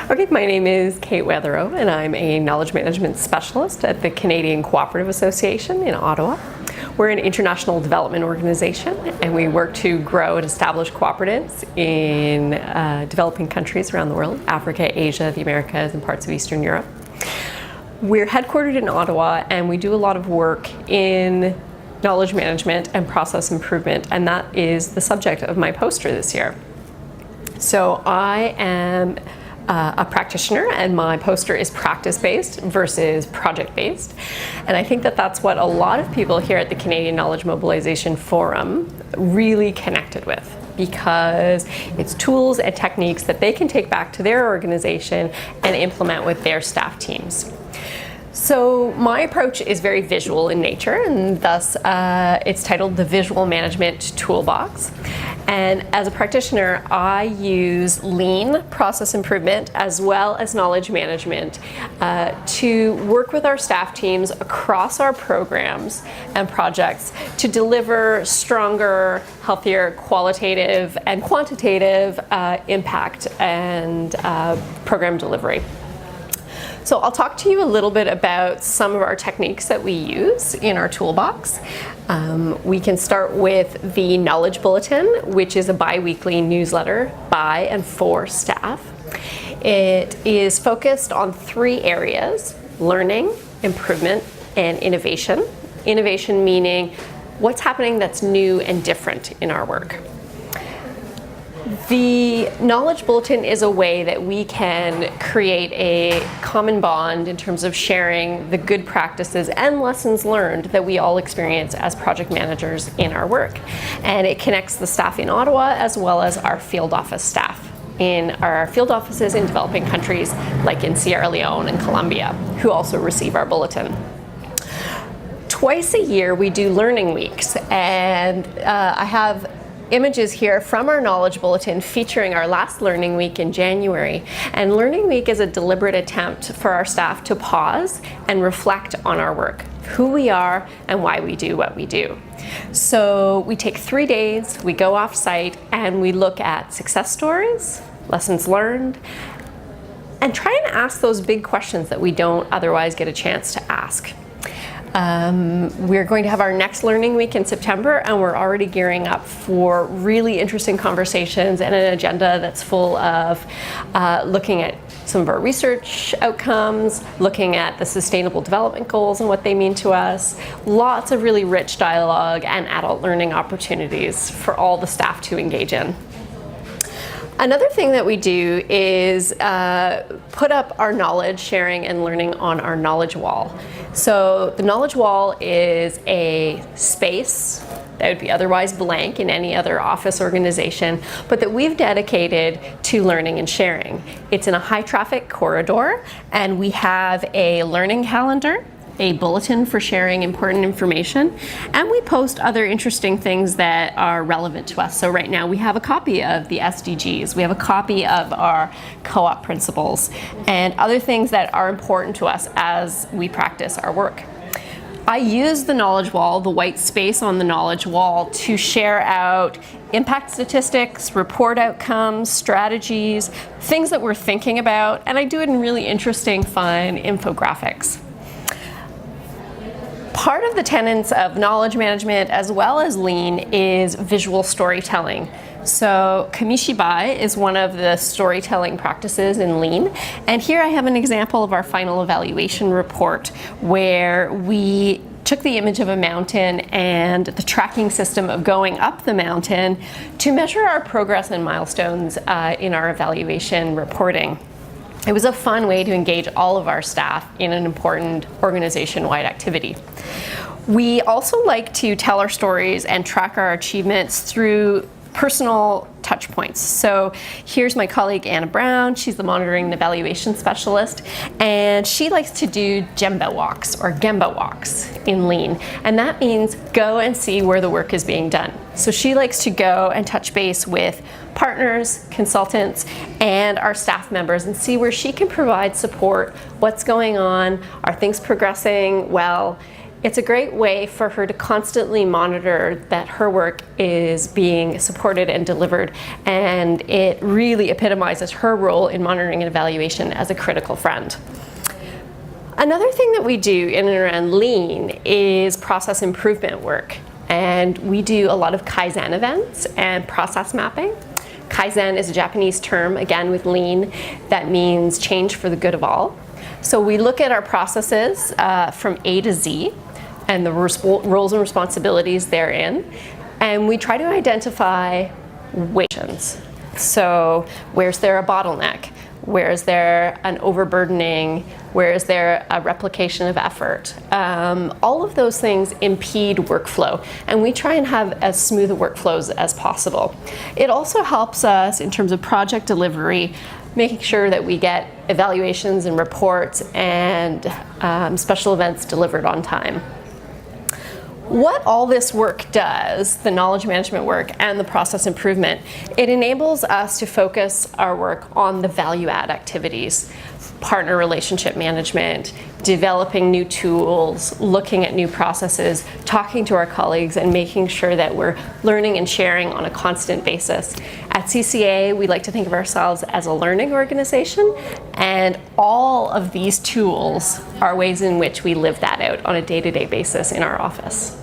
Okay, my name is Kate Wetherow, and I'm a knowledge management specialist at the Canadian Co-operative Association in Ottawa. We're an international development organization, and we work to grow and establish cooperatives in developing countries around the world: Africa, Asia, the Americas, and parts of Eastern Europe. We're headquartered in Ottawa, and we do a lot of work in knowledge management and process improvement, and that is the subject of my poster this year. So I am a practitioner, and my poster is practice-based versus project-based. And I think that that's what a lot of people here at the Canadian Knowledge Mobilization Forum really connected with, because it's tools and techniques that they can take back to their organization and implement with their staff teams. So my approach is very visual in nature, and thus it's titled the Visual Management Toolbox. And as a practitioner, I use lean process improvement as well as knowledge management to work with our staff teams across our programs and projects to deliver stronger, healthier, qualitative and quantitative impact and program delivery. So I'll talk to you a little bit about some of our techniques that we use in our toolbox. We can start with the Knowledge Bulletin, which is a bi-weekly newsletter by and for staff. It is focused on 3 areas: learning, improvement, and innovation. Innovation meaning what's happening that's new and different in our work. The Knowledge Bulletin is a way that we can create a common bond in terms of sharing the good practices and lessons learned that we all experience as project managers in our work. And it connects the staff in Ottawa as well as our field office staff in our field offices in developing countries like in Sierra Leone and Colombia, who also receive our bulletin. Twice a year we do learning weeks, and I have images here from our Knowledge Bulletin featuring our last Learning Week in January. And Learning Week is a deliberate attempt for our staff to pause and reflect on our work, who we are and why we do what we do. So we take 3 days, we go off-site, and we look at success stories, lessons learned, and try and ask those big questions that we don't otherwise get a chance to ask. We're going to have our next Learning Week in September, and we're already gearing up for really interesting conversations and an agenda that's full of looking at some of our research outcomes, looking at the Sustainable Development Goals and what they mean to us. Lots of really rich dialogue and adult learning opportunities for all the staff to engage in. Another thing that we do is put up our knowledge sharing and learning on our knowledge wall. So the knowledge wall is a space that would be otherwise blank in any other office organization, but that we've dedicated to learning and sharing. It's in a high traffic corridor, and we have a learning calendar, a bulletin for sharing important information, and we post other interesting things that are relevant to us. So right now we have a copy of the SDGs, we have a copy of our co-op principles, and other things that are important to us as we practice our work. I use the knowledge wall, the white space on the knowledge wall, to share out impact statistics, report outcomes, strategies, things that we're thinking about, and I do it in really interesting, fun infographics. Part of the tenets of knowledge management as well as lean is visual storytelling. So Kamishibai is one of the storytelling practices in lean, and here I have an example of our final evaluation report where we took the image of a mountain and the tracking system of going up the mountain to measure our progress and milestones in our evaluation reporting. It was a fun way to engage all of our staff in an important organization-wide activity. We also like to tell our stories and track our achievements through personal touch points. So here's my colleague Anna Brown. She's the monitoring and evaluation specialist, and she likes to do Gemba walks or Gemba walks in lean, and that means go and see where the work is being done. So she likes to go and touch base with partners, consultants, and our staff members and see where she can provide support, what's going on, are things progressing well. It's a great way for her to constantly monitor that her work is being supported and delivered, and it really epitomizes her role in monitoring and evaluation as a critical friend. Another thing that we do in and around Lean is process improvement work, and we do a lot of Kaizen events and process mapping. Kaizen is a Japanese term, again with Lean, that means change for the good of all. So we look at our processes from A to Z and the roles and responsibilities therein, and we try to identify ways. So where's there a bottleneck? Where is there an overburdening? Where is there a replication of effort? All of those things impede workflow, and we try and have as smooth workflows as possible. It also helps us in terms of project delivery, making sure that we get evaluations and reports and special events delivered on time. What all this work does, the knowledge management work and the process improvement, it enables us to focus our work on the value add activities, partner relationship management, developing new tools, looking at new processes, talking to our colleagues, and making sure that we're learning and sharing on a constant basis. At CCA, we like to think of ourselves as a learning organization, and all of these tools are ways in which we live that out on a day-to-day basis in our office.